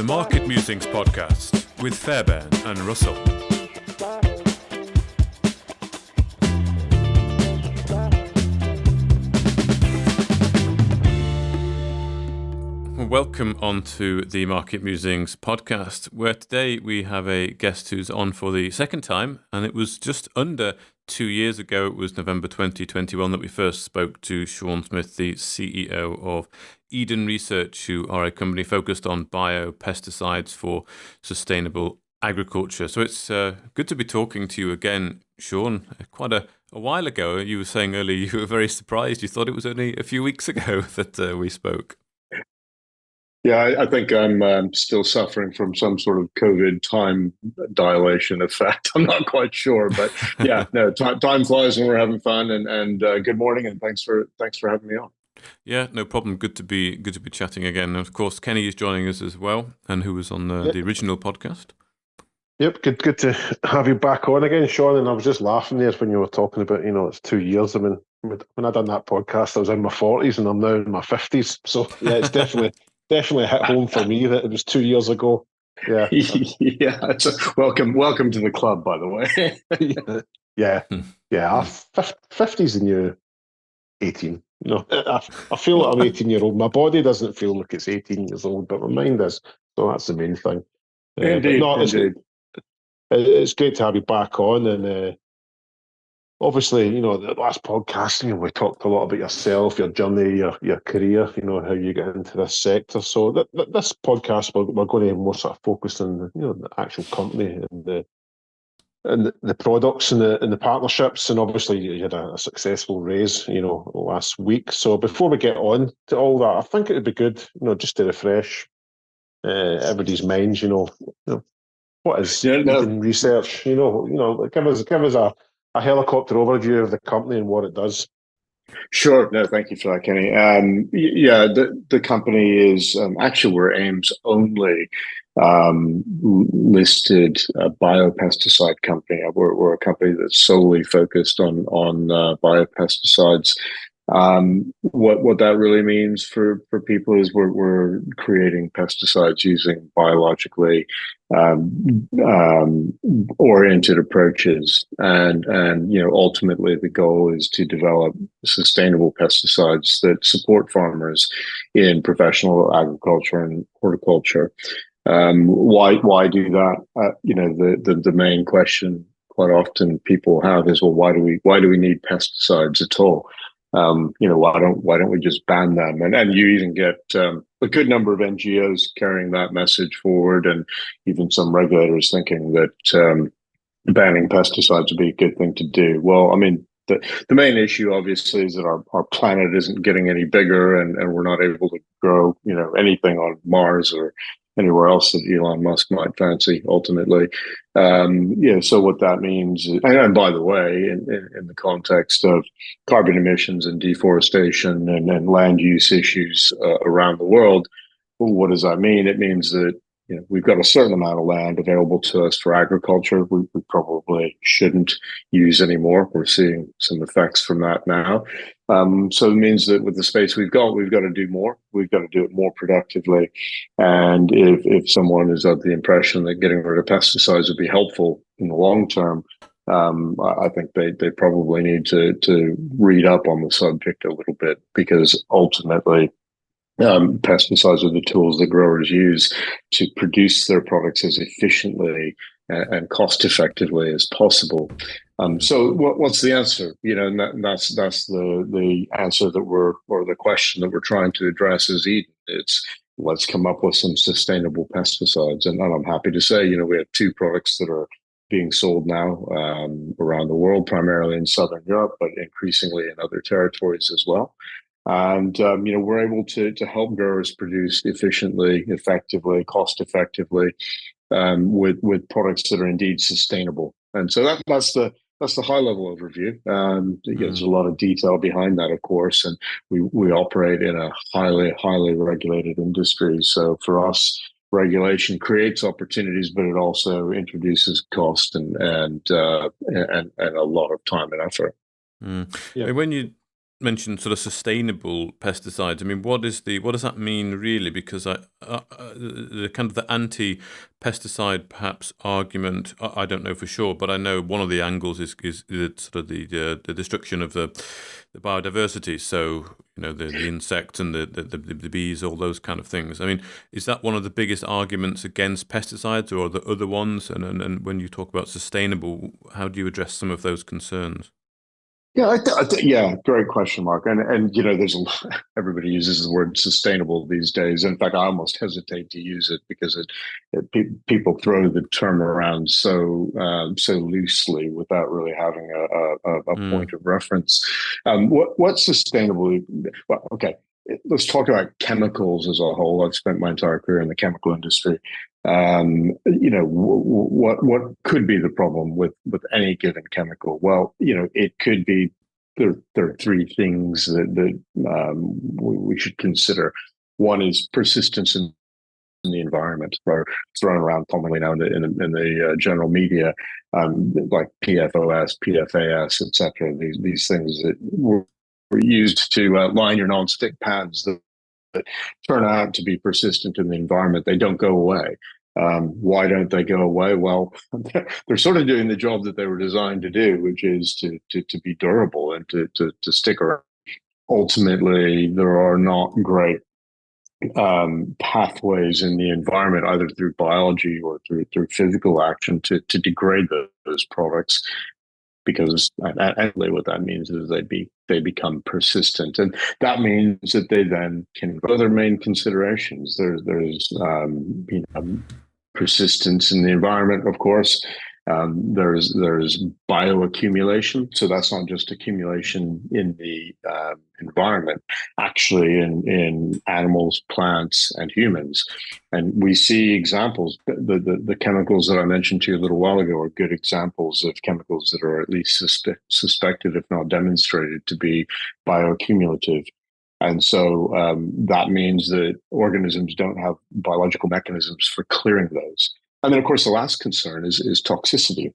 Market Musings podcast with Fairbairn and Russell. Welcome onto the Market Musings podcast, where today we have a guest who's on for the second time, and it was just under 2 years ago. It was November 2021 that we first spoke to Sean Smith, the CEO of Eden Research, who are a company focused on biopesticides for sustainable agriculture. So it's good to be talking to you again, Sean. Quite a while ago. You were saying earlier you were very surprised. You thought it was only a few weeks ago that we spoke. Yeah, I think I'm still suffering from some sort of COVID time dilation effect. I'm not quite sure, but yeah, no, time flies when we're having fun. And good morning, and thanks for having me on. Yeah, no problem. Good to be chatting again. And of course, Kenny is joining us as well, and who was on the original podcast. Yep, good to have you back on again, Sean. And I was just laughing there when you were talking about, it's 2 years. I mean, when I done that podcast, I was in my 40s, and I'm now in my 50s. So yeah, it's definitely hit home for me that it was 2 years ago. Yeah, yeah. Welcome to the club, by the way. yeah. 50's the new 18. I feel like I'm 18-year-old. My body doesn't feel like it's 18 years old, but my mind is. So that's the main thing. Indeed. It's great to have you back on, and obviously, the last podcast, we talked a lot about yourself, your journey, your career, how you get into this sector. So this podcast, we're going to more sort of focus on the actual company and the products and the partnerships. And obviously, you had a successful raise, last week. So before we get on to all that, I think it would be good, just to refresh everybody's minds. What is Eden Research? Give us a helicopter overview of the company and what it does. Sure. No, thank you for that, Kenny. The company is actually, we're AIM's only listed biopesticide company. We're a company that's solely focused on biopesticides. What that really means for people is we're creating pesticides using biologically oriented approaches, and ultimately the goal is to develop sustainable pesticides that support farmers in professional agriculture and horticulture. Why do that? The main question quite often people have is, well, why do we need pesticides at all? Why don't we just ban them? And you even get a good number of NGOs carrying that message forward, and even some regulators thinking that banning pesticides would be a good thing to do. Well, I mean, the main issue obviously is that our planet isn't getting any bigger, and we're not able to grow anything on Mars or anywhere else that Elon Musk might fancy ultimately. So what that means, and by the way, in the context of carbon emissions and deforestation and land use issues around the world, what does that mean? It means that we've got a certain amount of land available to us for agriculture. We probably shouldn't use anymore. We're seeing some effects from that now. So it means that with the space we've got to do more. We've got to do it more productively. And if someone is of the impression that getting rid of pesticides would be helpful in the long term, I think they probably need to read up on the subject a little bit, because ultimately, pesticides are the tools that growers use to produce their products as efficiently and cost effectively as possible. So what's the answer? And that's the answer or the question that we're trying to address as Eden. It's, let's come up with some sustainable pesticides. And I'm happy to say, we have 2 products that are being sold now around the world, primarily in Southern Europe, but increasingly in other territories as well. And we're able to help growers produce efficiently, effectively, cost effectively, with products that are indeed sustainable. And so that's the high level overview. There's a lot of detail behind that, of course, and we operate in a highly regulated industry. So for us, regulation creates opportunities, but it also introduces cost and a lot of time and effort. Yeah. When you mentioned sort of sustainable pesticides. I mean, what does that mean really? Because the kind of the anti-pesticide perhaps argument, I don't know for sure, but I know one of the angles is sort of the destruction of the biodiversity. So the insects and the bees, all those kind of things. I mean, is that one of the biggest arguments against pesticides, or are there other ones? And when you talk about sustainable, how do you address some of those concerns? Yeah, yeah, great question, Mark. And there's a lot, everybody uses the word sustainable these days. In fact, I almost hesitate to use it because people throw the term around so loosely without really having a point of reference. What's sustainable? Well, okay, let's talk about chemicals as a whole. I've spent my entire career in the chemical industry. What could be the problem with any given chemical? Well, it could be there are three things that we should consider. One is persistence in the environment, or thrown around commonly now in the general media, like PFOS, PFAS, etc. These things that were used to line your non-stick pans that turn out to be persistent in the environment. They don't go away. Why don't they go away? Well, they're sort of doing the job that they were designed to do, which is to be durable and to stick around. Ultimately, there are not great pathways in the environment, either through biology or through physical action, to degrade those products. Because actually what that means is they become persistent, and that means that they then can go other main considerations. There's persistence in the environment, of course. There's bioaccumulation, so that's not just accumulation in the environment, actually in animals, plants, and humans. And we see examples. The chemicals that I mentioned to you a little while ago are good examples of chemicals that are at least suspected, if not demonstrated, to be bioaccumulative. And so that means that organisms don't have biological mechanisms for clearing those. And then, of course, the last concern is toxicity.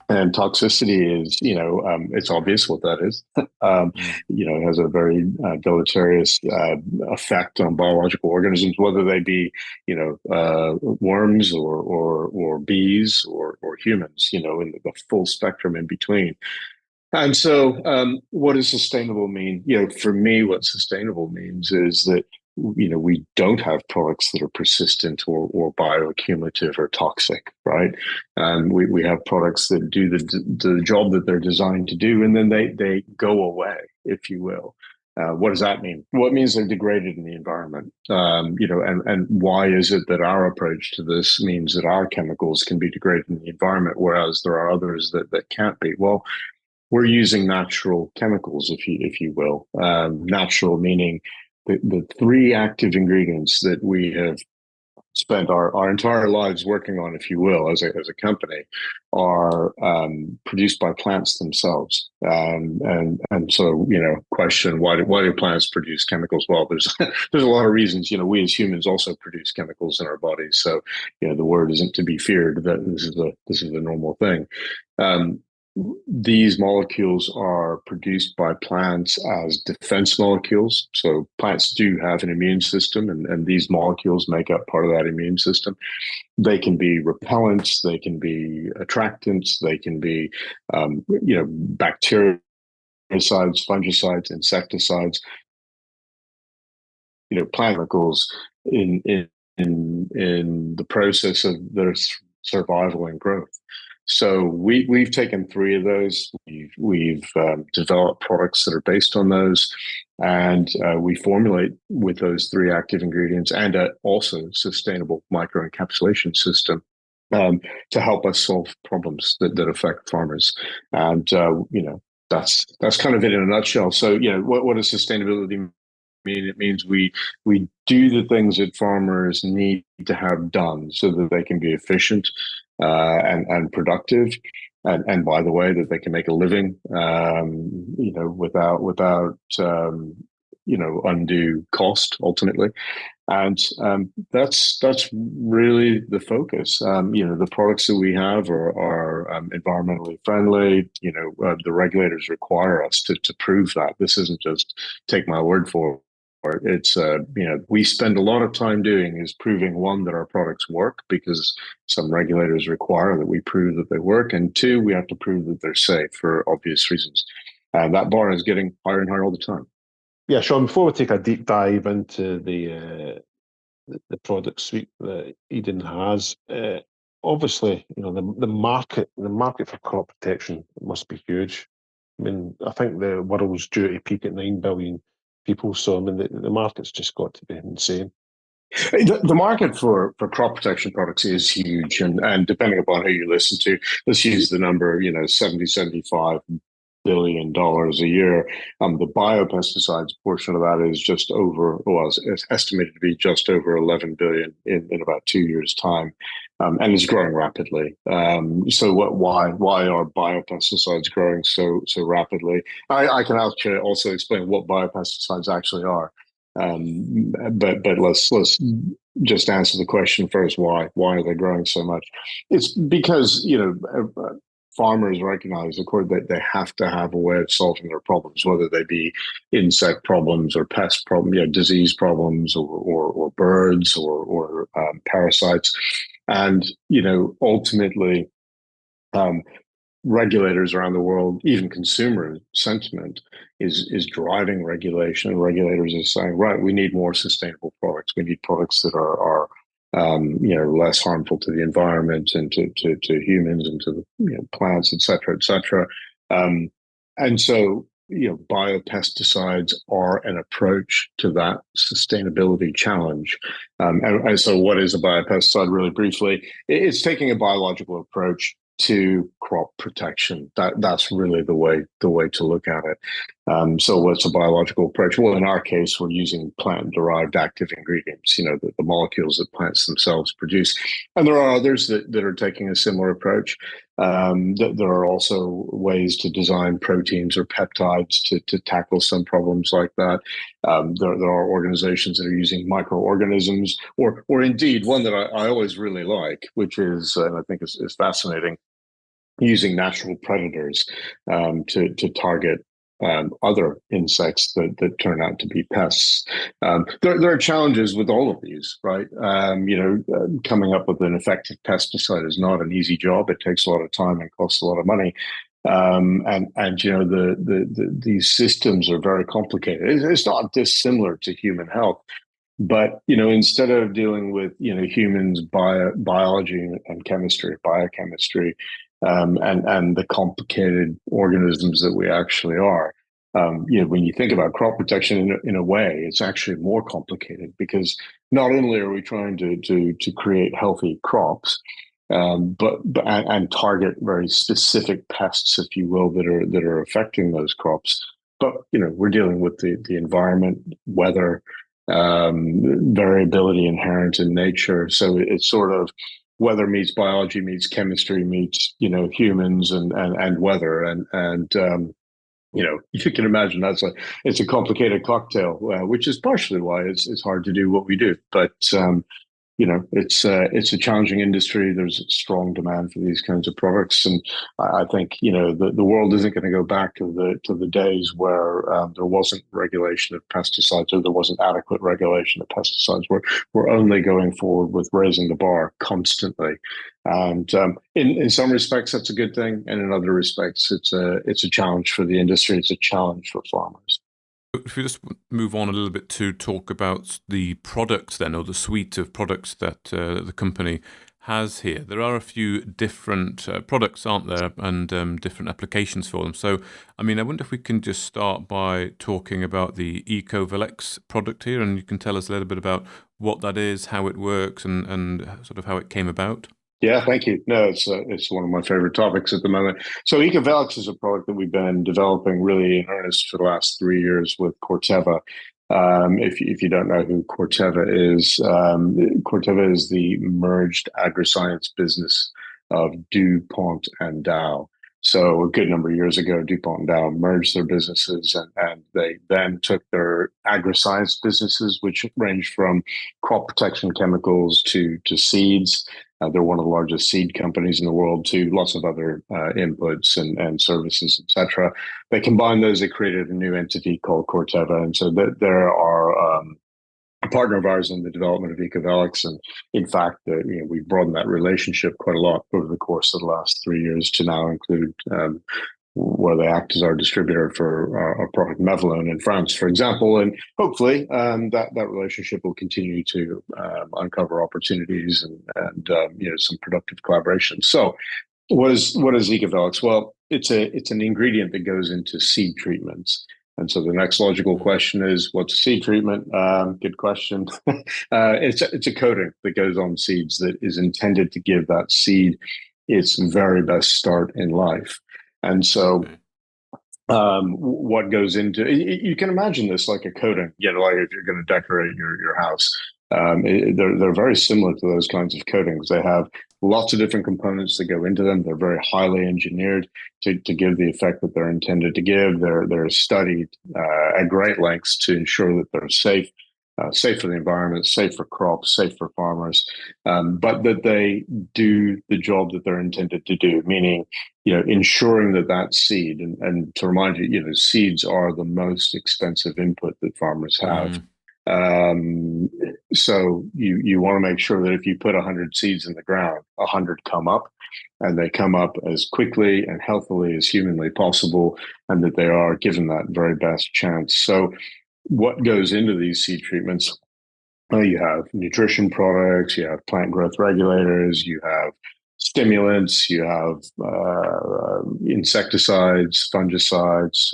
And toxicity is, it's obvious what that is. It has a very deleterious effect on biological organisms, whether they be, worms or bees or humans, in the full spectrum in between. And so, what does sustainable mean? For me, what sustainable means is that we don't have products that are persistent or bioaccumulative or toxic, right? We have products that do the job that they're designed to do, and then they go away, if you will. What does that mean? Well, it means they're degraded in the environment. And why is it that our approach to this means that our chemicals can be degraded in the environment, whereas there are others that can't be? Well, we're using natural chemicals, if you will. Natural meaning the three active ingredients that we have spent our entire lives working on, if you will, as a company, are produced by plants themselves. And so, question, why do plants produce chemicals? Well, there's a lot of reasons. We as humans also produce chemicals in our bodies. So, the word isn't to be feared that this is a normal thing. These molecules are produced by plants as defense molecules. So plants do have an immune system, and these molecules make up part of that immune system. They can be repellents, they can be attractants, they can be, bactericides, fungicides, insecticides. Plant chemicals in the process of their survival and growth. So we've taken three of those. We've developed products that are based on those, and we formulate with those three active ingredients and also sustainable microencapsulation system to help us solve problems that affect farmers. And that's kind of it in a nutshell. So what does sustainability mean? It means we do the things that farmers need to have done so that they can be efficient and productive, and by the way, that they can make a living, without undue cost ultimately. And that's really the focus. The products that we have are environmentally friendly. The regulators require us to prove that. This isn't just take my word for it. It's we spend a lot of time doing is proving, one, that our products work, because some regulators require that we prove that they work, and two, we have to prove that they're safe for obvious reasons. And that bar is getting higher and higher all the time. Yeah, Sean, before we take a deep dive into the product suite that Eden has, obviously, the market for crop protection must be huge. I mean, I think the world's due to peak at 9 billion people, so I mean, the market's just got to be insane. The market for crop protection products is huge, and depending upon who you listen to, let's use the number, 75 billion dollars a year. The biopesticides portion of that is just over, it's estimated to be just over 11 billion in about 2 years' time, and it's growing rapidly. So why are biopesticides growing so rapidly? I can actually also explain what biopesticides actually are. But let's just answer the question first. Why are they growing so much? It's because farmers recognize, of course, that they have to have a way of solving their problems, whether they be insect problems or pest problems, disease problems, or birds or parasites, and ultimately. Regulators around the world, even consumer sentiment is driving regulation, and regulators are saying, right, we need more sustainable products. We need products that are less harmful to the environment and to humans and to the plants, et cetera, et cetera. And so biopesticides are an approach to that sustainability challenge. And so what is a biopesticide, really briefly? It's taking a biological approach to crop protection. That's really the way to look at it. So what's a biological approach? Well, in our case, we're using plant-derived active ingredients, the molecules that plants themselves produce. And there are others that are taking a similar approach. There are also ways to design proteins or peptides to tackle some problems like that. There are organizations that are using microorganisms, or indeed one that I always really like, which is, and I think is fascinating, using natural predators to target other insects that turn out to be pests. There are challenges with all of these, right? Coming up with an effective pesticide is not an easy job. It takes a lot of time and costs a lot of money. These systems are very complicated. It's not dissimilar to human health. But instead of dealing with humans, biology and chemistry, biochemistry, and the complicated organisms that we actually are, when you think about crop protection in a way, it's actually more complicated, because not only are we trying to create healthy crops, but target very specific pests, if you will, that are affecting those crops. But we're dealing with the environment, weather. Variability inherent in nature. So it's sort of weather meets biology meets chemistry meets humans and weather, and you can imagine it's a complicated cocktail, which is partially why it's hard to do what we do. But it's a challenging industry. There's strong demand for these kinds of products, and I think the world isn't going to go back to the days where there wasn't regulation of pesticides, or there wasn't adequate regulation of pesticides. We're only going forward with raising the bar constantly, and in some respects that's a good thing, and in other respects it's a challenge for the industry. It's a challenge for farmers. If we just move on a little bit to talk about the products then, or the suite of products that the company has here. There are a few different products, aren't there, and different applications for them. So, I wonder if we can just start by talking about the Ecovelex product here, and you can tell us a little bit about what that is, how it works, and sort of how it came about. Yeah, thank you. No, it's one of my favorite topics at the moment. So Ecovelex is a product that we've been developing really in earnest for the last 3 years with Corteva. If you don't know who Corteva is the merged agriscience business of DuPont and Dow. So a good number of years ago, DuPont and Dow merged their businesses, and they then took their agri-science businesses, which range from crop protection chemicals to seeds. They're one of the largest seed companies in the world, to lots of other inputs and services, etc. They combined those. They created a new entity called Corteva, and so there are a partner of ours in the development of Ecovelex. And in fact, we've broadened that relationship quite a lot over the course of the last 3 years to now include where they act as our distributor for our product Mevalone in France, for example. And hopefully that relationship will continue to uncover opportunities and some productive collaboration. So what is Ecovelex? Well, it's an ingredient that goes into seed treatments. And so the next logical question is, what's a seed treatment? Good question. It's a coating that goes on seeds that is intended to give that seed its very best start in life. And so what goes into it, you can imagine this like a coating, like if you're going to decorate your house. They're very similar to those kinds of coatings. They have lots of different components that go into them. They're very highly engineered to give the effect that they're intended to give. They're studied at great lengths to ensure that they're safe for the environment, safe for crops, safe for farmers, but that they do the job that they're intended to do, meaning, ensuring that seed, and to remind you, seeds are the most expensive input that farmers have. So you want to make sure that if you put 100 seeds in the ground, 100 come up, and they come up as quickly and healthily as humanly possible, and that they are given that very best chance. So what goes into these seed treatments? Well, you have nutrition products, you have plant growth regulators, you have stimulants, you have insecticides, fungicides,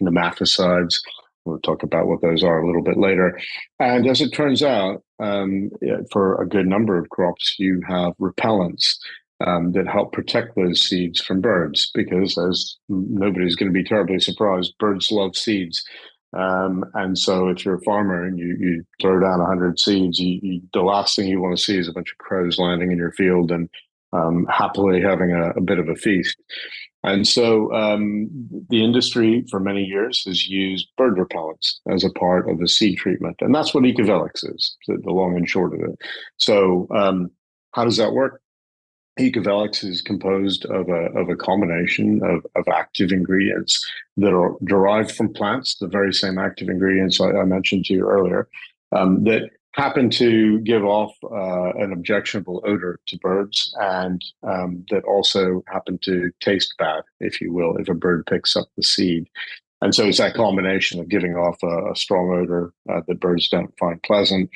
nematicides. We'll talk about what those are a little bit later. And as it turns out, for a good number of crops, you have repellents that help protect those seeds from birds, because, as nobody's going to be terribly surprised, birds love seeds. And so if you're a farmer and you throw down 100 seeds, the last thing you want to see is a bunch of crows landing in your field and happily having a bit of a feast. And so the industry for many years has used bird repellents as a part of the seed treatment. And that's what Ecovelex is, the long and short of it. So how does that work? Ecovelex is composed of a combination of active ingredients that are derived from plants, the very same active ingredients I mentioned to you earlier, that happen to give off an objectionable odor to birds, and that also happen to taste bad, if you will, if a bird picks up the seed. And so it's that combination of giving off a strong odor that birds don't find pleasant,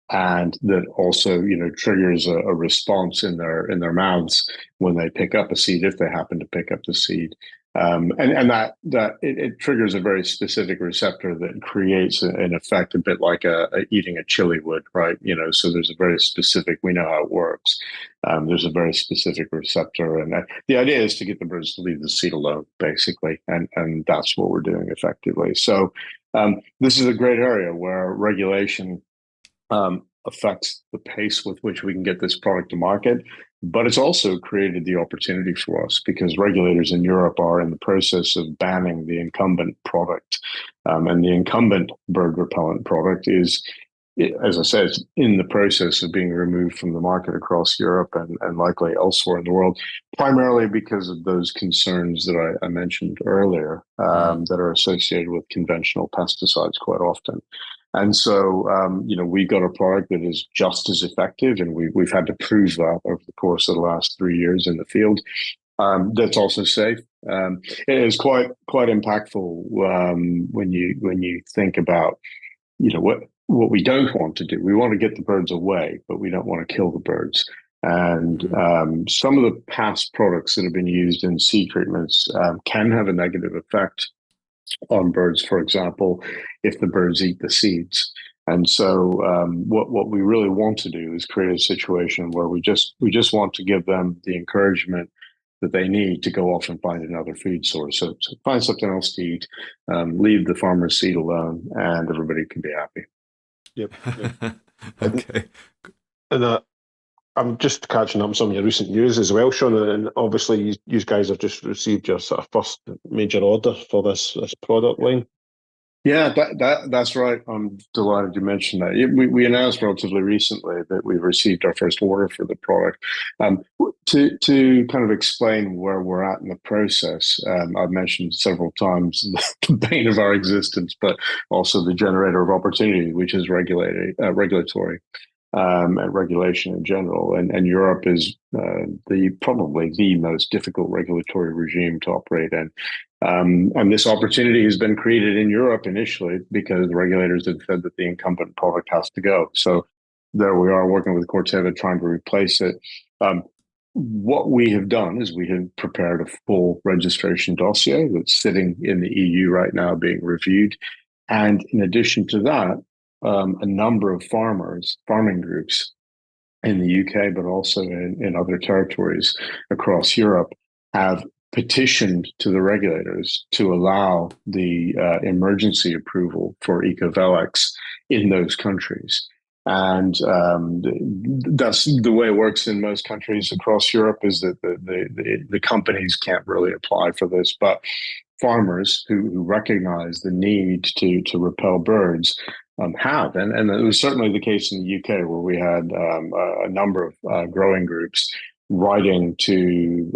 and that also, triggers a response in their mouths when they pick up a seed, if they happen to pick up the seed. And that it triggers a very specific receptor that creates an effect a bit like eating a chili would, right? So there's a very specific, we know how it works. There's a very specific receptor, and the idea is to get the birds to leave the seed alone, basically, and that's what we're doing effectively. So this is a great area where regulation affects the pace with which we can get this product to market. But it's also created the opportunity for us, because regulators in Europe are in the process of banning the incumbent product. And the incumbent bird repellent product is, as I said, in the process of being removed from the market across Europe and likely elsewhere in the world, primarily because of those concerns that I mentioned earlier that are associated with conventional pesticides quite often. And so, we got a product that is just as effective, and we've had to prove that over the course of the last 3 years in the field. That's also safe. It is quite impactful when you think about, what we don't want to do. We want to get the birds away, but we don't want to kill the birds. And some of the past products that have been used in seed treatments can have a negative effect on birds, for example, if the birds eat the seeds. And so what we really want to do is create a situation where we just want to give them the encouragement that they need to go off and find another food source. So find something else to eat, leave the farmer's seed alone, and everybody can be happy. Yep. Okay. And I'm just catching up on some of your recent news as well, Sean, and obviously you guys have just received your sort of first major order for this product line. Yeah, that's right. I'm delighted you mentioned that. We announced relatively recently that we've received our first order for the product. To kind of explain where we're at in the process, I've mentioned several times the bane of our existence, but also the generator of opportunity, which is regulatory. And regulation in general. And Europe is probably the most difficult regulatory regime to operate in. And this opportunity has been created in Europe initially because the regulators had said that the incumbent product has to go. So there we are working with Corteva trying to replace it. What we have done is we have prepared a full registration dossier that's sitting in the EU right now being reviewed. And in addition to that, a number of farming groups in the UK, but also in other territories across Europe, have petitioned to the regulators to allow the emergency approval for Ecovelex in those countries. And that's the way it works in most countries across Europe, is that the companies can't really apply for this, but farmers who recognize the need to repel birds have. And it was certainly the case in the UK, where we had a number of growing groups writing to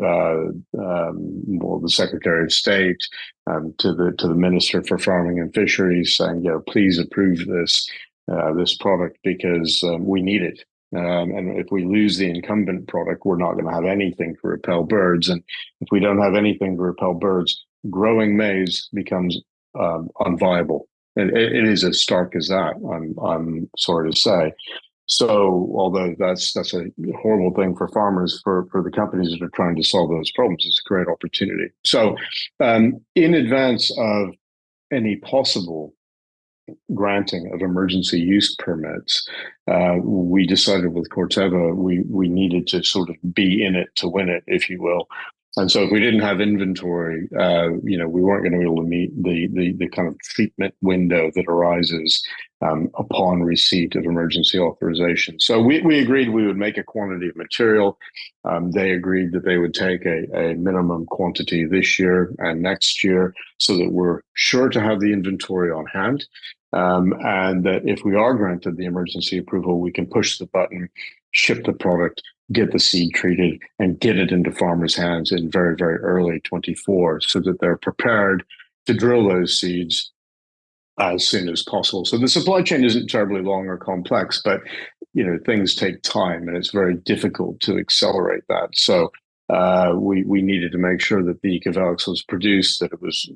the Secretary of State, to the Minister for Farming and Fisheries, saying, please approve this product because we need it. And if we lose the incumbent product, we're not going to have anything to repel birds. And if we don't have anything to repel birds, growing maize becomes unviable. And it is as stark as that, I'm sorry to say. So although that's a horrible thing for farmers, for the companies that are trying to solve those problems, it's a great opportunity. So in advance of any possible granting of emergency use permits, we decided with Corteva we needed to sort of be in it to win it, if you will. And so if we didn't have inventory, we weren't going to be able to meet the kind of treatment window that arises upon receipt of emergency authorization. So we agreed we would make a quantity of material. They agreed that they would take a minimum quantity this year and next year, so that we're sure to have the inventory on hand. And that if we are granted the emergency approval, we can push the button, ship the product, get the seed treated, and get it into farmers' hands in very, very early 24, so that they're prepared to drill those seeds as soon as possible. So the supply chain isn't terribly long or complex, but things take time, and it's very difficult to accelerate that. So we needed to make sure that the Ecovelex was produced, that it was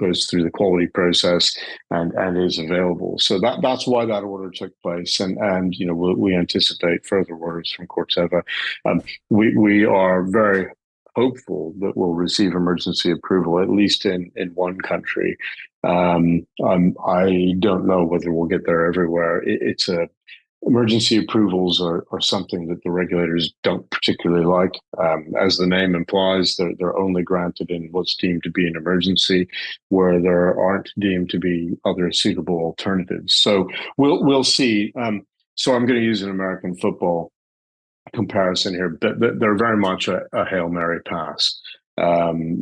goes through the quality process and is available. So that's why that order took place, and we anticipate further orders from Corteva. We are very hopeful that we'll receive emergency approval, at least in one country. I don't know whether we'll get there everywhere. Emergency approvals are something that the regulators don't particularly like. As the name implies, they're only granted in what's deemed to be an emergency, where there aren't deemed to be other suitable alternatives. So we'll see. So I'm going to use an American football comparison here, but they're very much a Hail Mary pass.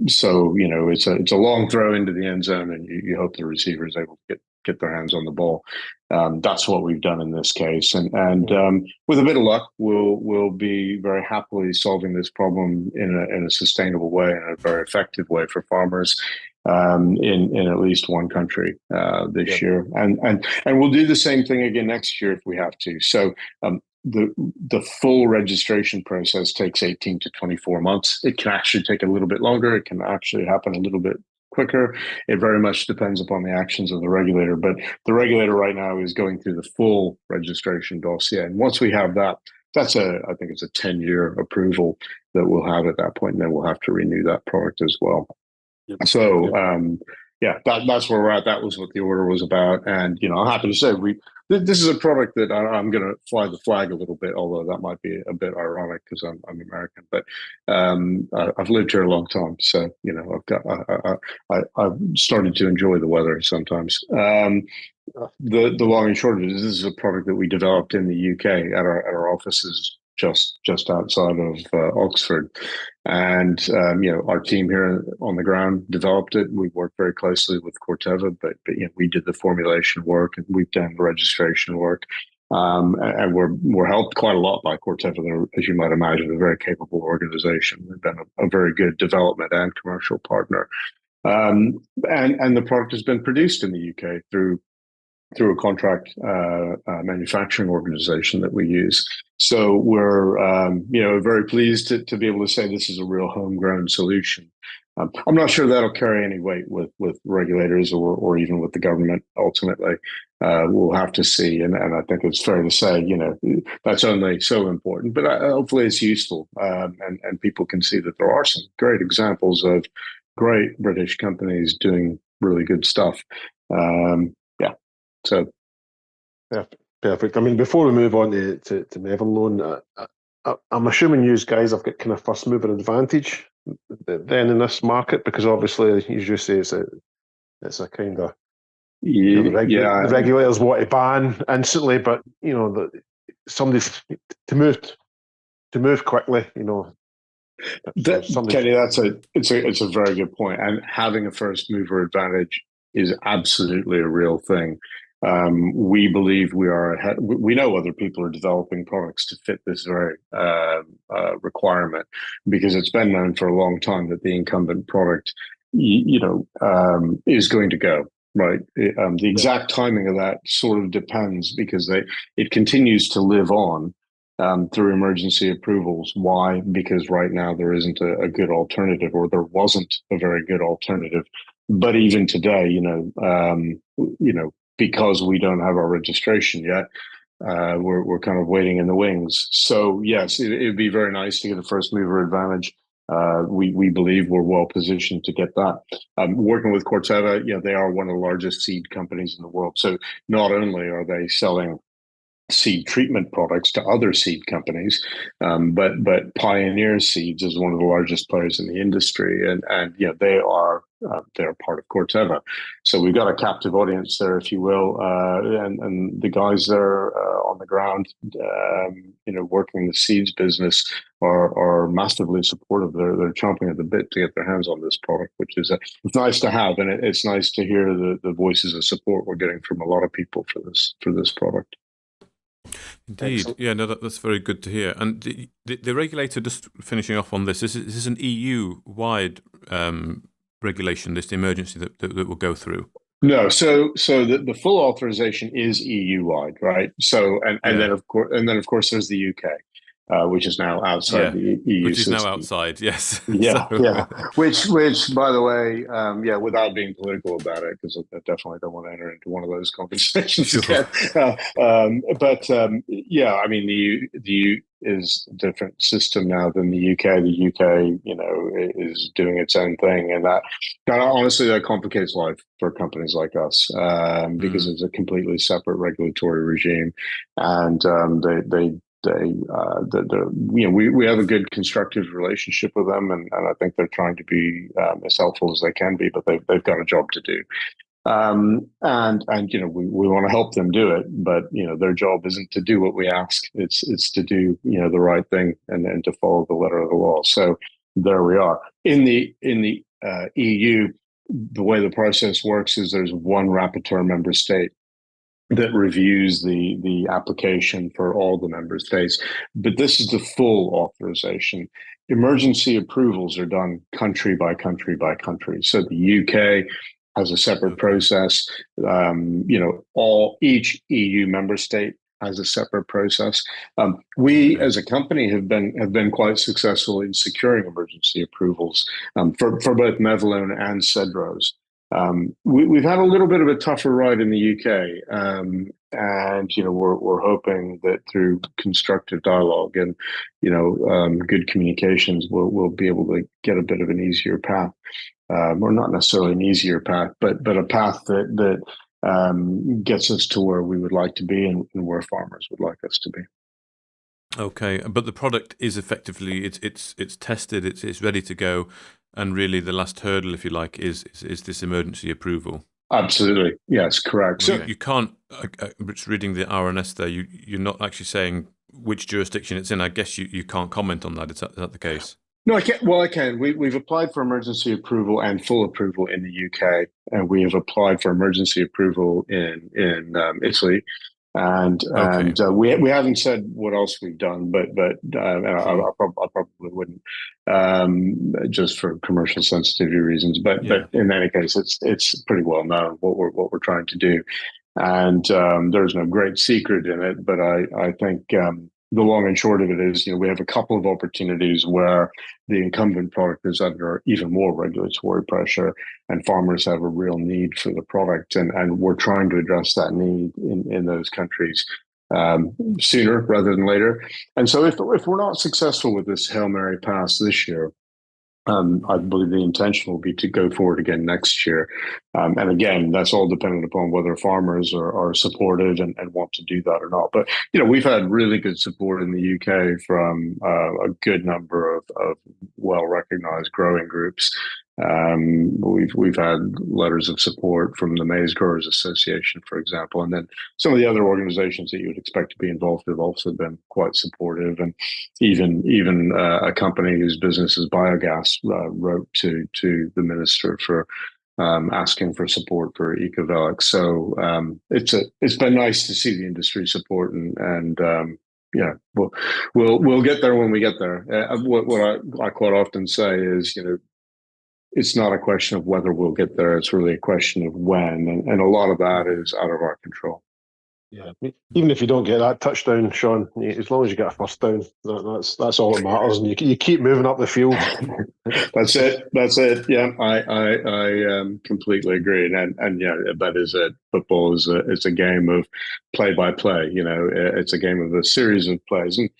So it's a long throw into the end zone, and you hope the receiver is able to get their hands on the ball. That's what we've done in this case, and with a bit of luck, we'll be very happily solving this problem in a sustainable way and a very effective way for farmers in at least one country this year, and we'll do the same thing again next year if we have to. So. The full registration process takes 18 to 24 months. It can actually take a little bit longer. It can actually happen a little bit quicker. It very much depends upon the actions of the regulator. But the regulator right now is going through the full registration dossier. And once we have that, I think it's a 10-year approval that we'll have at that point, and then we'll have to renew that product as well. Yep. So that's where we're at. That was what the order was about. And I'm happy to say this is a product that I'm going to fly the flag a little bit, although that might be a bit ironic because I'm American. But I've lived here a long time, so I've started to enjoy the weather sometimes. The long and short of it is, this is a product that we developed in the UK at our offices just outside of Oxford. And our team here on the ground developed it. We worked very closely with Corteva, but we did the formulation work and we've done the registration work. And we're helped quite a lot by Corteva. They're, as you might imagine, a very capable organization. They've been a very good development and commercial partner. And the product has been produced in the UK through a contract manufacturing organization that we use. So we're very pleased to be able to say this is a real homegrown solution. I'm not sure that'll carry any weight with regulators or even with the government ultimately. We'll have to see, and I think it's fair to say, that's only so important. But hopefully it's useful, and people can see that there are some great examples of great British companies doing really good stuff. So, perfect. I mean, before we move on to Mevalone, I'm assuming you guys have got kind of first mover advantage then in this market, because obviously, as you say, it's a kind of the regulators want to ban instantly, but somebody to move quickly, Kenny, it's a very good point, and having a first mover advantage is absolutely a real thing. We believe we are ahead. We know other people are developing products to fit this very requirement, because it's been known for a long time that the incumbent product, is going to go. Right. The exact timing of that sort of depends, because it continues to live on through emergency approvals. Why? Because right now there isn't a good alternative, or there wasn't a very good alternative. But even today, because we don't have our registration yet, we're kind of waiting in the wings. So yes, it'd be very nice to get a first mover advantage. We believe we're well positioned to get that. Working with Corteva, they are one of the largest seed companies in the world. So not only are they selling seed treatment products to other seed companies, but Pioneer Seeds is one of the largest players in the industry, and they're part of Corteva. So we've got a captive audience there, if you will, and the guys there on the ground, working the seeds business are massively supportive. They're chomping at the bit to get their hands on this product, which is it's nice to have, and it's nice to hear the voices of support we're getting from a lot of people for this product. Indeed. Excellent. Yeah, no, that's very good to hear. And the regulator, just finishing off on this, is an EU-wide regulation, this emergency that will go through? No, so the full authorization is EU-wide, right? So and then of course there's the UK. Which is now outside the EU which is system. Now outside, yes. Yeah. Which, by the way, without being political about it, because I definitely don't want to enter into one of those conversations again. I mean, the EU is a different system now than the UK. The UK, is doing its own thing, and that honestly that complicates life for companies like us, because it's a completely separate regulatory regime, and we have a good constructive relationship with them, and I think they're trying to be as helpful as they can be, but they've got a job to do. And we want to help them do it, but their job isn't to do what we ask. It's to do the right thing and to follow the letter of the law. So there we are. In the EU, the way the process works is there's one rapporteur member state that reviews the application for all the member states. But this is the full authorization. Emergency approvals are done country by country by country. So the UK has a separate process. Each EU member state has a separate process. We, as a company, have been quite successful in securing emergency approvals for both Mevalone and Cedrox. We've had a little bit of a tougher ride in the UK, and we're hoping that through constructive dialogue and good communications, we'll be able to get a bit of an easier path, or not necessarily an easier path, but a path that gets us to where we would like to be and where farmers would like us to be. Okay, but the product is effectively it's tested, it's ready to go. And really, the last hurdle, if you like, is this emergency approval. Absolutely, yes, correct. So you can't. Just reading the RNS there, you're not actually saying which jurisdiction it's in. I guess you can't comment on that. Is that the case? No, I can't. Well, I can. We've applied for emergency approval and full approval in the UK, and we have applied for emergency approval in Italy, and Okay. we haven't said what else we've done, but I probably wouldn't, just for commercial sensitivity reasons. But in any case, it's pretty well known what we're trying to do, and there's no great secret in it. But I think. The long and short of it is, we have a couple of opportunities where the incumbent product is under even more regulatory pressure, and farmers have a real need for the product, and we're trying to address that need in those countries sooner rather than later. And so, if we're not successful with this Hail Mary pass this year, I believe the intention will be to go forward again next year. And again, that's all dependent upon whether farmers are supportive and want to do that or not. But, we've had really good support in the UK from a good number of well-recognized growing groups. We've had letters of support from the Maize Growers Association, for example, and then some of the other organizations that you would expect to be involved have also been quite supportive, and even a company whose business is biogas wrote to the minister for asking for support for Ecovelex. So it's been nice to see the industry support, and yeah, we'll get there when we get there. What I quite often say is, it's not a question of whether we'll get there. It's really a question of when. And a lot of that is out of our control. Yeah. Even if you don't get that touchdown, Sean, as long as you get a first down, that's all that matters. And you keep moving up the field. That's it. Yeah, I completely agree. And yeah, that is it. Football is a game of play by play. It's a game of a series of plays. And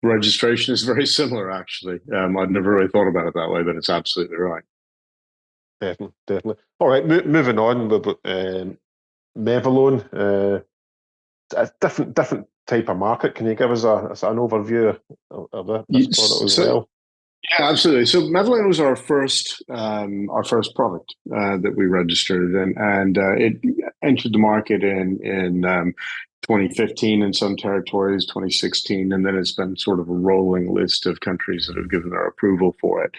registration is very similar, actually. I'd never really thought about it that way, but it's absolutely right. Definitely. All right, moving on. Mevalone, a different type of market. Can you give us an overview of this product as well? Yeah, absolutely. So Mevalone was our first product that we registered, and it entered the market in 2015 in some territories, 2016, and then it's been sort of a rolling list of countries that have given their approval for it.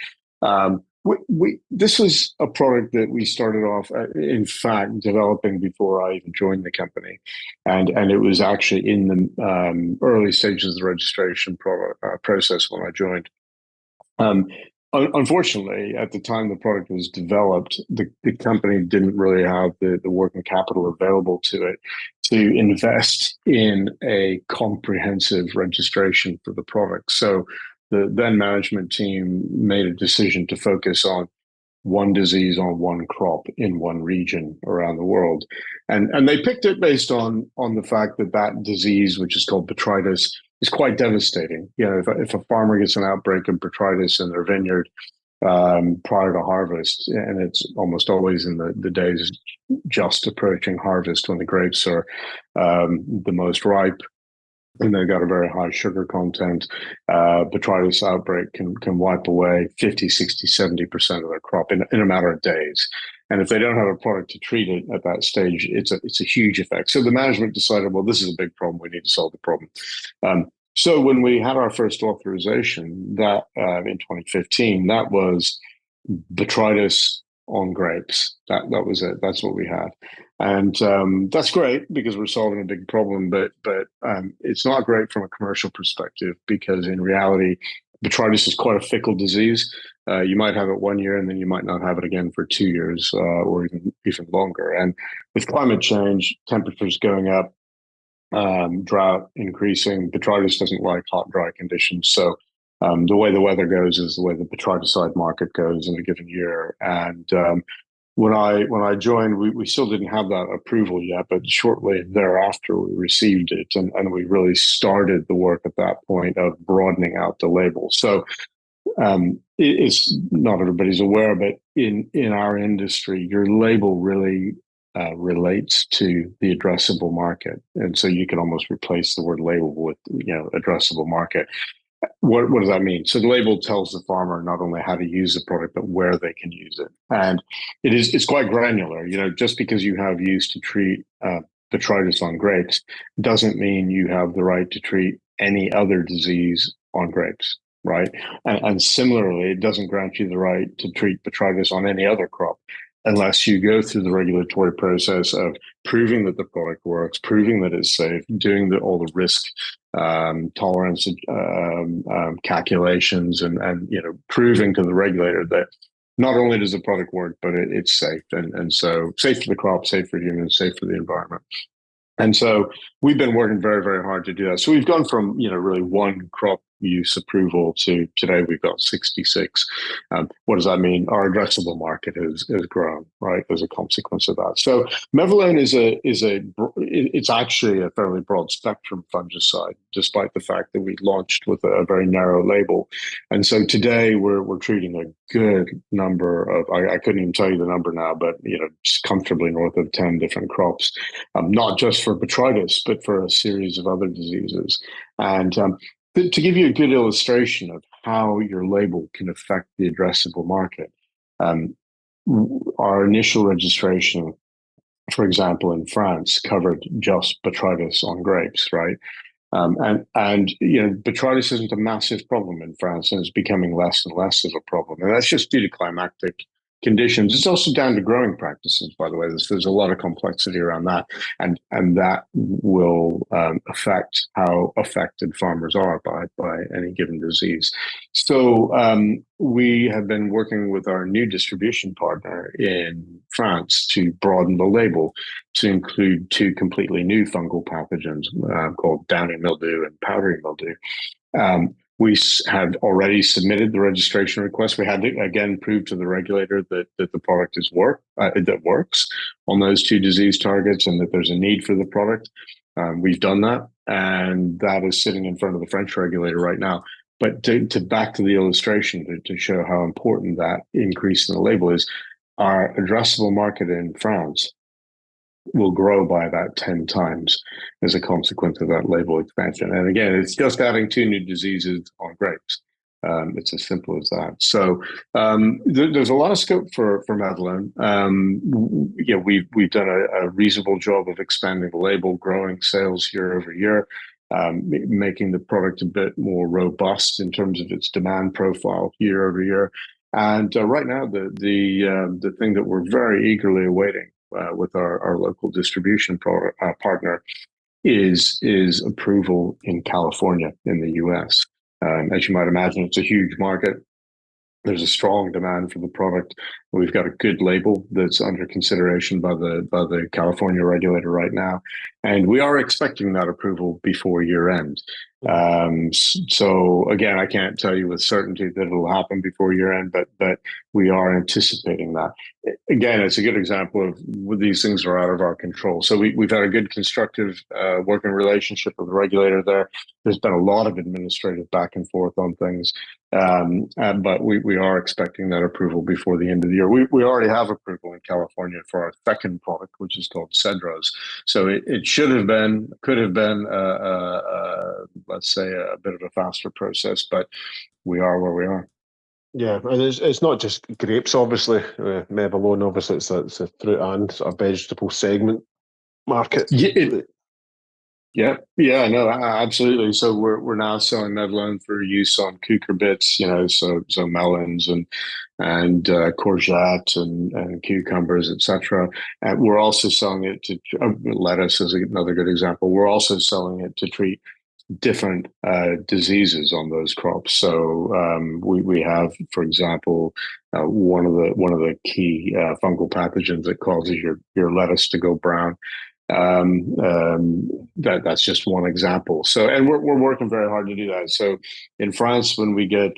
This was a product that we started off, in fact, developing before I even joined the company, and it was actually in the early stages of the registration process when I joined. Unfortunately, at the time the product was developed, the company didn't really have the working capital available to it to invest in a comprehensive registration for the product. So the then management team made a decision to focus on one disease on one crop in one region around the world. And they picked it based on the fact that disease, which is called botrytis, is quite devastating. If a farmer gets an outbreak of botrytis in their vineyard prior to harvest, and it's almost always in the days just approaching harvest when the grapes are the most ripe, and they've got a very high sugar content, botrytis outbreak can wipe away 50, 60, 70% of their crop in a matter of days. And if they don't have a product to treat it at that stage, it's a huge effect. So the management decided, well, this is a big problem. We need to solve the problem. So when we had our first authorization, that in 2015, that was botrytis on grapes. That was it. That's what we had. And that's great because we're solving a big problem, but it's not great from a commercial perspective, because in reality, botrytis is quite a fickle disease. You might have it 1 year and then you might not have it again for 2 years or even longer. And with climate change, temperatures going up, drought increasing, botrytis doesn't like hot, dry conditions. So the way the weather goes is the way the botryticide market goes in a given year. And when I joined, we still didn't have that approval yet, but shortly thereafter we received it, and we really started the work at that point of broadening out the label. So it's not everybody's aware, but in our industry, your label really relates to the addressable market, and so you can almost replace the word label with addressable market. What does that mean? So the label tells the farmer not only how to use the product, but where they can use it. And it's quite granular. Just because you have use to treat botrytis on grapes doesn't mean you have the right to treat any other disease on grapes, right? And similarly, it doesn't grant you the right to treat botrytis on any other crop unless you go through the regulatory process of proving that the product works, proving that it's safe, doing all the risk tolerance calculations, and proving to the regulator that not only does the product work, but it's safe, and so safe for the crop, safe for humans, safe for the environment. And so we've been working very, very hard to do that. So we've gone from, really one crop use approval to today we've got 66. What does that mean? Our addressable market has grown, right, as a consequence of that. So Mevalone it's actually a fairly broad spectrum fungicide, despite the fact that we launched with a very narrow label. And so today we're treating a good number of, I couldn't even tell you the number now, but just comfortably north of 10 different crops, not just for botrytis, but for a series of other diseases. And to give you a good illustration of how your label can affect the addressable market, our initial registration, for example, in France, covered just botrytis on grapes, right? And botrytis isn't a massive problem in France, and it's becoming less and less of a problem. And that's just due to climatic conditions. It's also down to growing practices, by the way. There's a lot of complexity around that, and that will affect how affected farmers are by any given disease. So we have been working with our new distribution partner in France to broaden the label to include two completely new fungal pathogens called downy mildew and powdery mildew. We have already submitted the registration request. We had to, again, prove to the regulator that the product that works on those two disease targets and that there's a need for the product. We've done that, and that is sitting in front of the French regulator right now. But to back to the illustration, to show how important that increase in the label is, our addressable market in France will grow by about 10 times as a consequence of that label expansion. And again, it's just adding two new diseases on grapes. It's as simple as that. So there's a lot of scope for Mevalone. We've done a reasonable job of expanding the label, growing sales year over year, making the product a bit more robust in terms of its demand profile year over year. And right now, the thing that we're very eagerly awaiting with our local distribution partner is approval in California in the US. As you might imagine, it's a huge market. There's a strong demand for the product. We've got a good label that's under consideration by the California regulator right now, and we are expecting that approval before year end. So again, I can't tell you with certainty that it'll happen before year end, but we are anticipating that. Again, it's a good example of these things are out of our control. So we've had a good constructive working relationship with the regulator there. There's been a lot of administrative back and forth on things, but we are expecting that approval before the end of the year. We already have approval in California for our second product, which is called Cedrox. So it could have been, let's say, a bit of a faster process, but we are where we are. Yeah, and it's not just grapes, obviously. Mevalone, obviously, it's a fruit and sort of vegetable segment market. Yeah, no, absolutely. So we're now selling Mevalone for use on cucurbits, so melons and courgette and cucumbers, etc. And we're also selling it to lettuce is another good example. We're also selling it to treat different diseases on those crops. So we have, for example, one of the key fungal pathogens that causes your lettuce to go brown. That's just one example. So, and we're working very hard to do that. So in France, when we get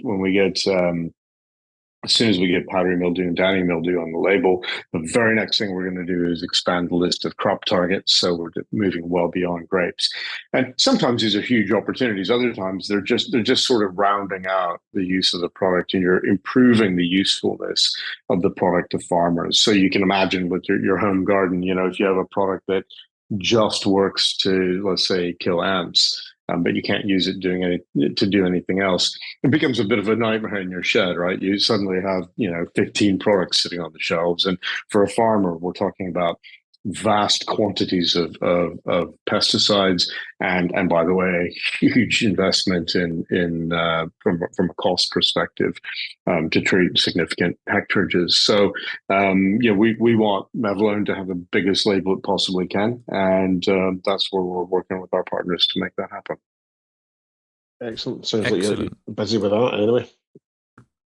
as soon as we get powdery mildew and downy mildew on the label, the very next thing we're going to do is expand the list of crop targets. So we're moving well beyond grapes. And sometimes these are huge opportunities. Other times they're just sort of rounding out the use of the product, and you're improving the usefulness of the product to farmers. So you can imagine with your home garden, if you have a product that just works to, let's say, kill ants, but you can't use it to do anything else, it becomes a bit of a nightmare in your shed, right? You suddenly have 15 products sitting on the shelves, and for a farmer, we're talking about vast quantities of pesticides, and by the way, a huge investment in from a cost perspective to treat significant hectareages. So we want Mevalone to have the biggest label it possibly can, and that's where we're working with our partners to make that happen. Excellent. Sounds Excellent. like you're busy with that anyway.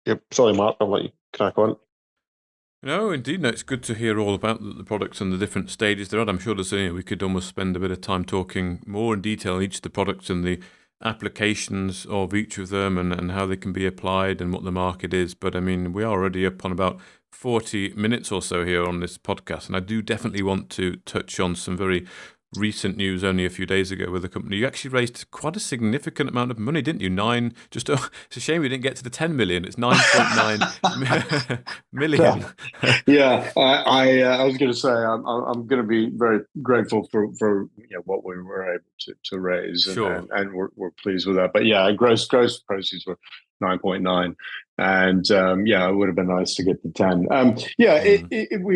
Yep. Sorry, Mark, I'll let you crack on. No, indeed. No, it's good to hear all about the products and the different stages they're at. I'm sure we could almost spend a bit of time talking more in detail on each of the products and the applications of each of them and how they can be applied and what the market is. But I mean, we are already up on about 40 minutes or so here on this podcast. And I do definitely want to touch on some very recent news only a few days ago with the company. You actually raised quite a significant amount of money, didn't you? It's a shame we didn't get to the 10 million. It's 9.9 million. Yeah, I was going to say I'm going to be very grateful for what we were able to raise, Sure. and we're pleased with that. But yeah, gross proceeds were 9.9, and it would have been nice to get to 10.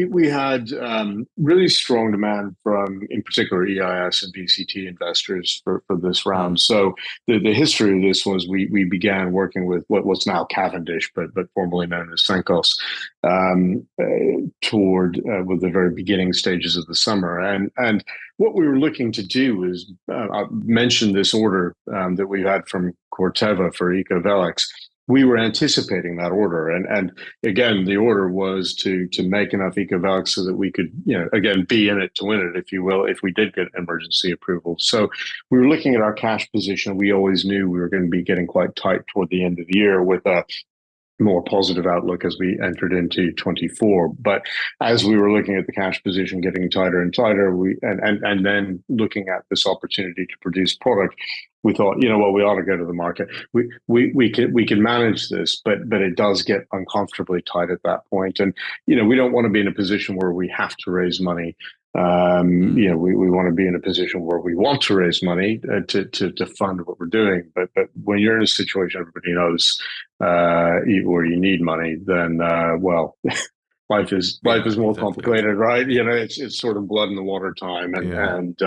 We had really strong demand from, in particular, EIS and VCT investors for this round. So the history of this was we began working with what's now Cavendish, but formerly known as Senkos, with the very beginning stages of the summer, and what we were looking to do is I mentioned this order that we had from Corteva for Ecovelex. We were anticipating that order, and again, the order was to make enough Ecovelex so that we could, again, be in it to win it, if you will, if we did get emergency approval. So we were looking at our cash position. We always knew we were going to be getting quite tight toward the end of the year with a more positive outlook as we entered into 24. But as we were looking at the cash position getting tighter and tighter, and then looking at this opportunity to produce product, we thought, we ought to go to the market. We can manage this, but it does get uncomfortably tight at that point. And we don't want to be in a position where we have to raise money. We want to be in a position where we want to raise money to fund what we're doing. But when you're in a situation everybody knows where you need money, then life is more complicated, right? It's sort of blood in the water time, and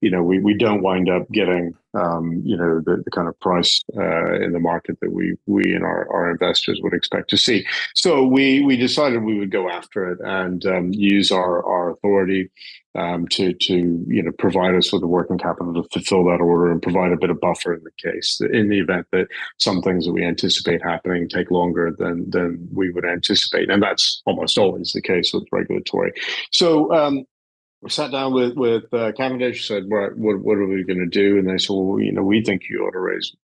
we don't wind up getting the kind of price in the market that we and our investors would expect to see. So we decided we would go after it and use our authority to provide us with the working capital to fulfill that order and provide a bit of buffer in the event that some things that we anticipate happening take longer than we would anticipate, and that's almost always the case with regulatory. So we sat down with Cavendish, said, what are we going to do? And they said, well, we think you ought to raise,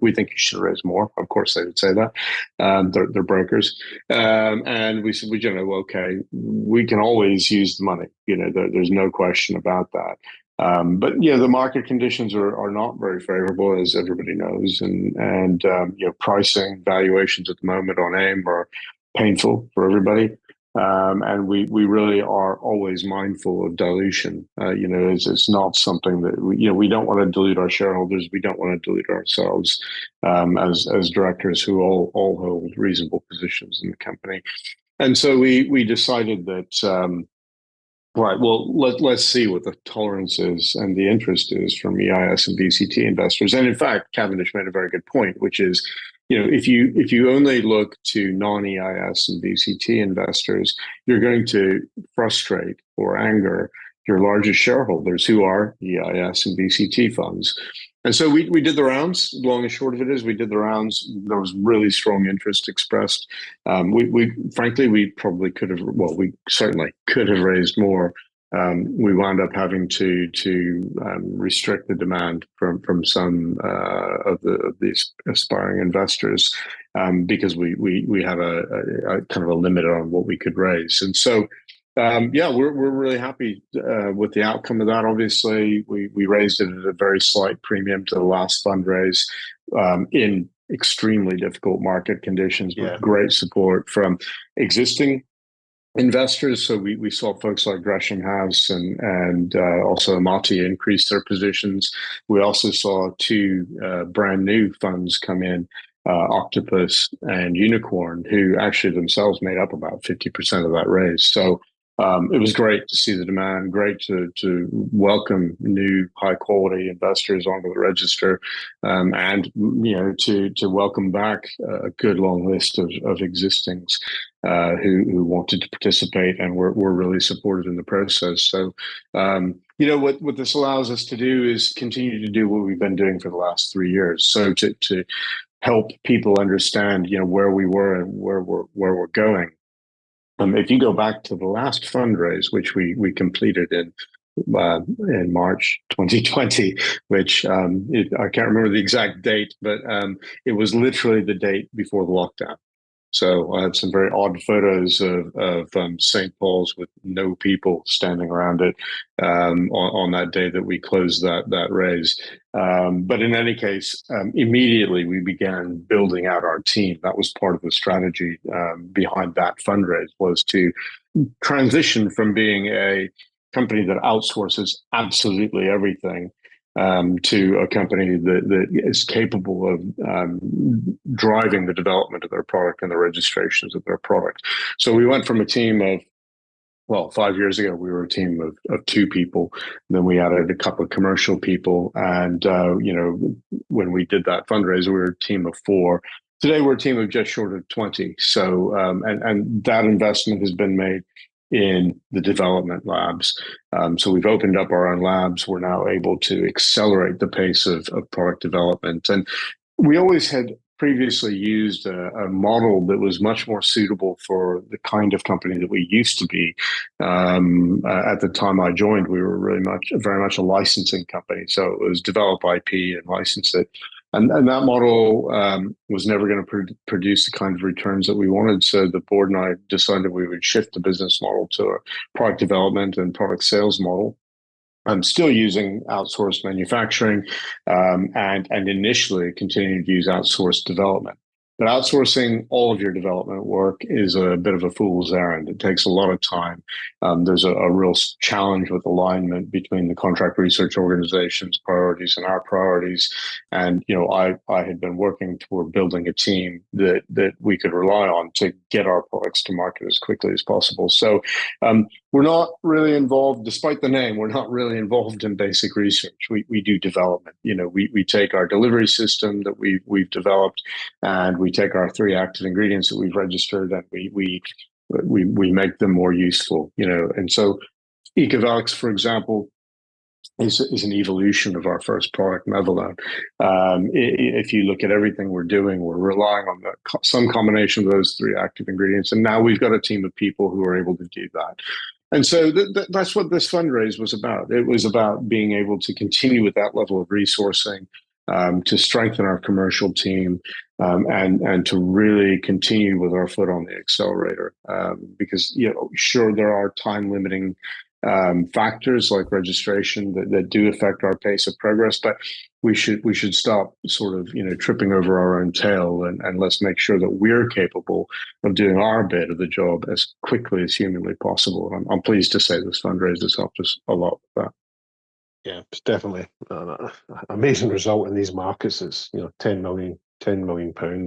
we think you should raise more. Of course, they would say that. They're brokers. And we said, okay, we can always use the money. There's no question about that. But the market conditions are not very favorable, as everybody knows, and pricing valuations at the moment on AIM are painful for everybody. And we really are always mindful of dilution. It's not something that we don't want to dilute our shareholders. We don't want to dilute ourselves as directors who all hold reasonable positions in the company. And so we decided that. Right. Well, let's see what the tolerance is and the interest is from EIS and VCT investors. And in fact, Cavendish made a very good point, which is, if you only look to non-EIS and VCT investors, you're going to frustrate or anger your largest shareholders, who are EIS and VCT funds. And so we did the rounds. Long and short of it is, we did the rounds. There was really strong interest expressed. We probably could have. Well, we certainly could have raised more. We wound up having to restrict the demand from some of these aspiring investors because we had a kind of a limit on what we could raise. And so. We're really happy with the outcome of that. Obviously, we raised it at a very slight premium to the last fundraise in extremely difficult market conditions with great support from existing investors. So we saw folks like Gresham House and also Amati increase their positions. We also saw two brand new funds come in. Octopus and Unicorn, who actually themselves made up about 50% of that raise. So it was great to see the demand, great to welcome new high quality investors onto the register, and to welcome back a good long list of existings who wanted to participate and were really supported in the process. So what this allows us to do is continue to do what we've been doing for the last 3 years. So to help people understand where we were and where we're going. If you go back to the last fundraise, which we completed in March 2020, which I can't remember the exact date, but it was literally the date before the lockdown. So I have some very odd photos of St. Paul's with no people standing around it on that day that we closed that raise. But in any case, immediately we began building out our team. That was part of the strategy behind that fundraise, was to transition from being a company that outsources absolutely everything to a company that is capable of driving the development of their product and the registrations of their product. So we went from a team of, 5 years ago, we were a team of 2 people. Then we added a couple of commercial people. And, when we did that fundraiser, we were a team of 4. Today, we're a team of just short of 20. So, and that investment has been made in the development labs. So we've opened up our own labs. We're now able to accelerate the pace of product development. And we always had previously used a model that was much more suitable for the kind of company that we used to be. At the time I joined, we were very much a licensing company. So it was develop IP and license it. And that model was never going to produce the kind of returns that we wanted. So the board and I decided we would shift the business model to a product development and product sales model. I'm still using outsourced manufacturing and initially continuing to use outsourced development. But outsourcing all of your development work is a bit of a fool's errand. It takes a lot of time. There's a real challenge with alignment between the contract research organization's priorities and our priorities. And, I had been working toward building a team that we could rely on to get our products to market as quickly as possible. So we're not really involved, despite the name, we're not really involved in basic research. We do development. We take our delivery system that we've developed, and we take our 3 active ingredients that we've registered, and we make them more useful. And so Ecovelex, for example, is an evolution of our first product, Mevalone. If you look at everything we're doing, we're relying on some combination of those 3 active ingredients, and now we've got a team of people who are able to do that. And so that's what this fundraise was about. It was about being able to continue with that level of resourcing, to strengthen our commercial team, and to really continue with our foot on the accelerator. Because, sure, there are time limiting factors like registration that do affect our pace of progress, but we should stop sort of tripping over our own tail, and let's make sure that we're capable of doing our bit of the job as quickly as humanly possible. And I'm pleased to say this fundraiser has helped us a lot with that. Yeah, it's definitely an amazing result in these markets. It's £10 million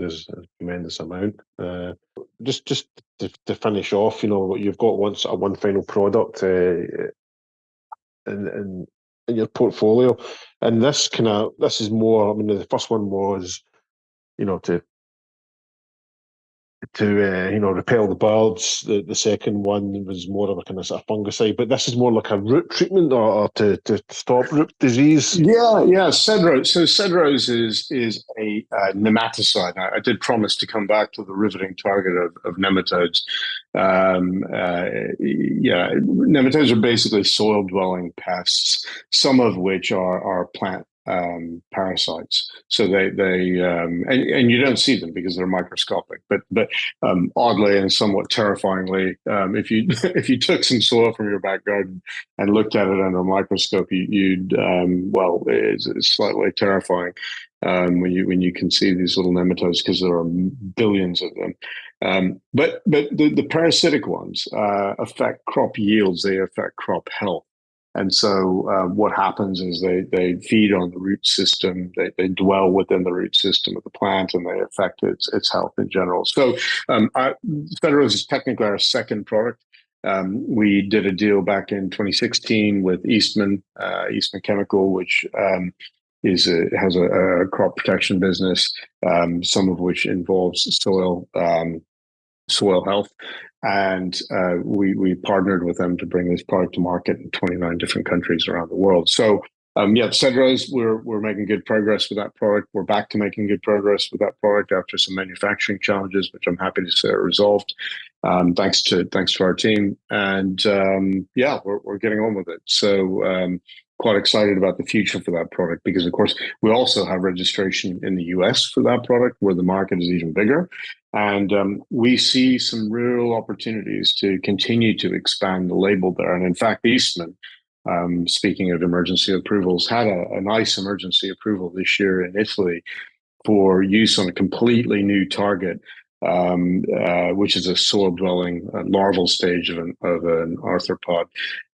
is a tremendous amount. Just to finish off, you've got one final product in your portfolio, and this is more. I mean, the first one was to repel the birds. The second one was more of a kind of sort of fungicide, but this is more like a root treatment or to stop root disease. Yeah. Cedrox. So Cedrox is a nematicide. I did promise to come back to the riveting target of nematodes. Nematodes are basically soil-dwelling pests, some of which are plant parasites. So they and you don't see them because they're microscopic. But oddly and somewhat terrifyingly, if you took some soil from your back garden and looked at it under a microscope, it's slightly terrifying when you can see these little nematodes, because there are billions of them. But the parasitic ones affect crop yields. They affect crop health. And so what happens is they feed on the root system, they dwell within the root system of the plant, and they affect its health in general. So Cedrox is technically our second product. We did a deal back in 2016 with Eastman Chemical, which has a crop protection business, some of which involves soil health. And we partnered with them to bring this product to market in 29 different countries around the world. So Cedrox, we're making good progress with that product. We're back to making good progress with that product after some manufacturing challenges, which I'm happy to say are resolved. Thanks to our team, and we're getting on with it. So quite excited about the future for that product, because of course we also have registration in the US for that product, where the market is even bigger. And we see some real opportunities to continue to expand the label there. And in fact, Eastman, speaking of emergency approvals, had a nice emergency approval this year in Italy for use on a completely new target, which is a soil-dwelling larval stage of an arthropod.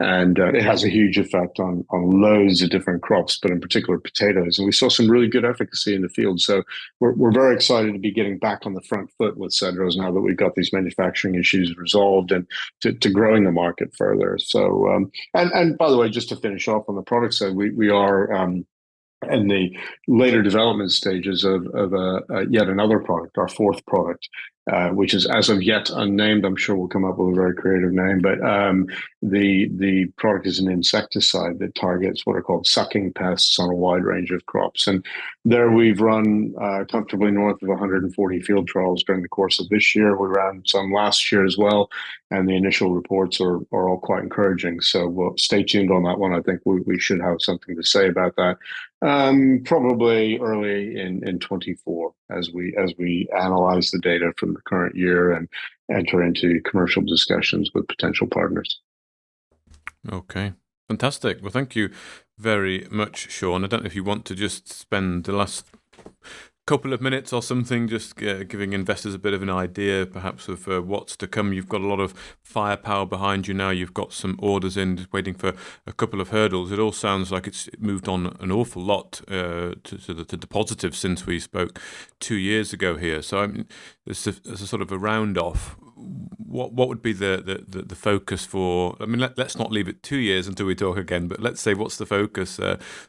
And it has a huge effect on loads of different crops, but in particular potatoes. And we saw some really good efficacy in the field. So we're very excited to be getting back on the front foot with Cedrox now that we've got these manufacturing issues resolved, and to growing the market further. So, and by the way, just to finish off on the product side, we are in the later development stages of yet another product, our fourth product, which is as of yet unnamed. I'm sure we'll come up with a very creative name, but the product is an insecticide that targets what are called sucking pests on a wide range of crops. And there we've run comfortably north of 140 field trials during the course of this year. We ran some last year as well, and the initial reports are all quite encouraging. So we'll stay tuned on that one. I think we should have something to say about that. Probably early in 24, as we analyze the data from the current year and enter into commercial discussions with potential partners. Okay, fantastic. Well, thank you very much, Sean. I don't know if you want to just spend the last couple of minutes or something just giving investors a bit of an idea perhaps of what's to come. You've got a lot of firepower behind you now. You've got some orders in, waiting for a couple of hurdles. It all sounds like it's moved on an awful lot to the positive since we spoke 2 years ago here. So I mean, as a sort of a round off, what would be the focus for? I mean, let's not leave it 2 years until we talk again, but let's say what's the focus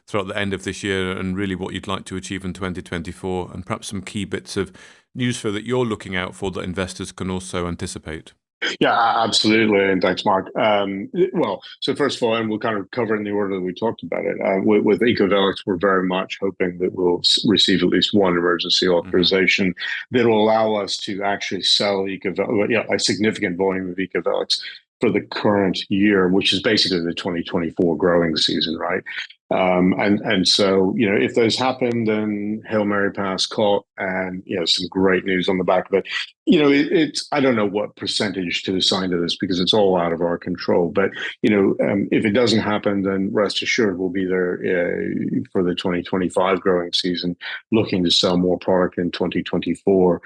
throughout the end of this year, and really what you'd like to achieve in 2024, and perhaps some key bits of news flow that you're looking out for that investors can also anticipate. Yeah, absolutely. And thanks, Mark. Well, so first of all, and we'll kind of cover it in the order that we talked about it. With Ecovelex, we're very much hoping that we'll receive at least one emergency authorization that will allow us to actually sell a significant volume of Ecovelex for the current year, which is basically the 2024 growing season, right? And so, if those happen, then Hail Mary pass caught, and, some great news on the back of it. It's, I don't know what percentage to assign to this, because it's all out of our control. But, if it doesn't happen, then rest assured we'll be there for the 2025 growing season, looking to sell more product in 2024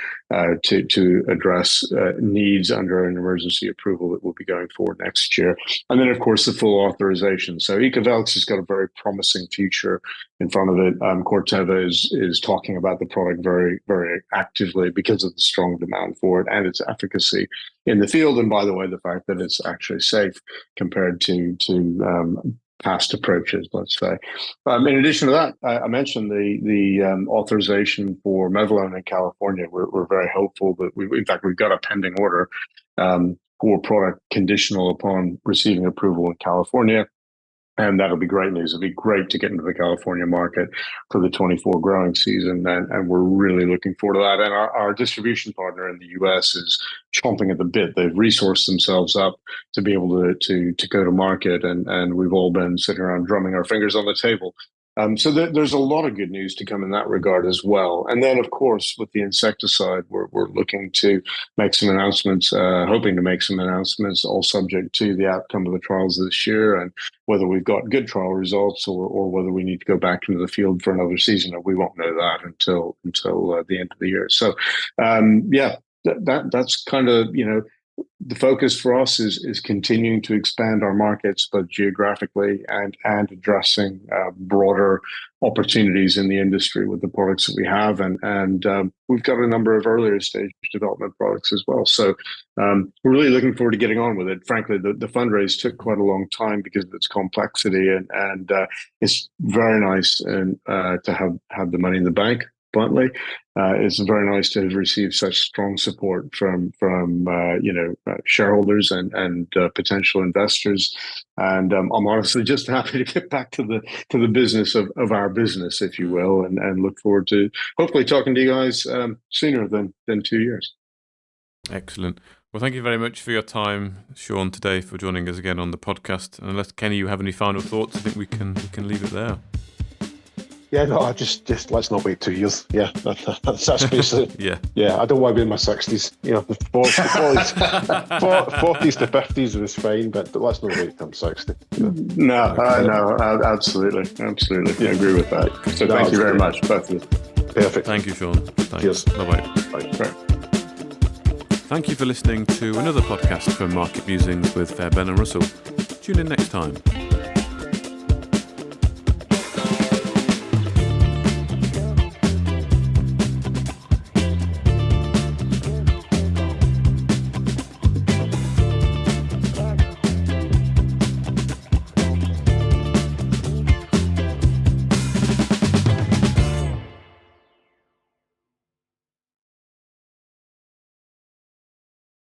to address needs under an emergency approval that will be going forward next year. And then, of course, the full authorization. So Ecovelex has got a very promising future in front of it. Corteva is talking about the product very, very actively because of the strong demand for it and its efficacy in the field. And by the way, the fact that it's actually safe compared to past approaches, let's say. In addition to that, I mentioned the authorization for Mevalone in California. We're very hopeful that we've got a pending order for product conditional upon receiving approval in California. And that'll be great news. It'll be great to get into the California market for the 24 growing season. And we're really looking forward to that. And our distribution partner in the US is chomping at the bit. They've resourced themselves up to be able to go to market. And we've all been sitting around drumming our fingers on the table. So there's a lot of good news to come in that regard as well. And then, of course, with the insecticide, we're looking to make some announcements, hoping to make some announcements, all subject to the outcome of the trials this year, and whether we've got good trial results or whether we need to go back into the field for another season. We won't know that until the end of the year. So, that's kind of, the focus for us is continuing to expand our markets, both geographically and addressing broader opportunities in the industry with the products that we have, and we've got a number of earlier stage development products as well. So we're really looking forward to getting on with it. Frankly, the fundraise took quite a long time because of its complexity, and it's very nice to have the money in the bank. Bluntly, it's very nice to have received such strong support from shareholders and potential investors, and I'm honestly just happy to get back to the business of our business, if you will, and look forward to hopefully talking to you guys sooner than 2 years. Excellent. Well, thank you very much for your time, Sean, today, for joining us again on the podcast. And unless Kenny, you have any final thoughts, I think we can leave it there. Yeah, no, just let's not wait 2 years. Yeah, that's basically. Yeah. I don't want to be in my 60s. You know, 40s to 50s is fine, but let's not wait till I'm 60. You know? No, absolutely. Yeah, I agree with that. So thank you very much, both of you. Perfect. Thank you, Sean. Thanks. Cheers. Bye-bye. Bye. Thank you for listening to another podcast from Market Musings with Fairbairn and Russell. Tune in next time.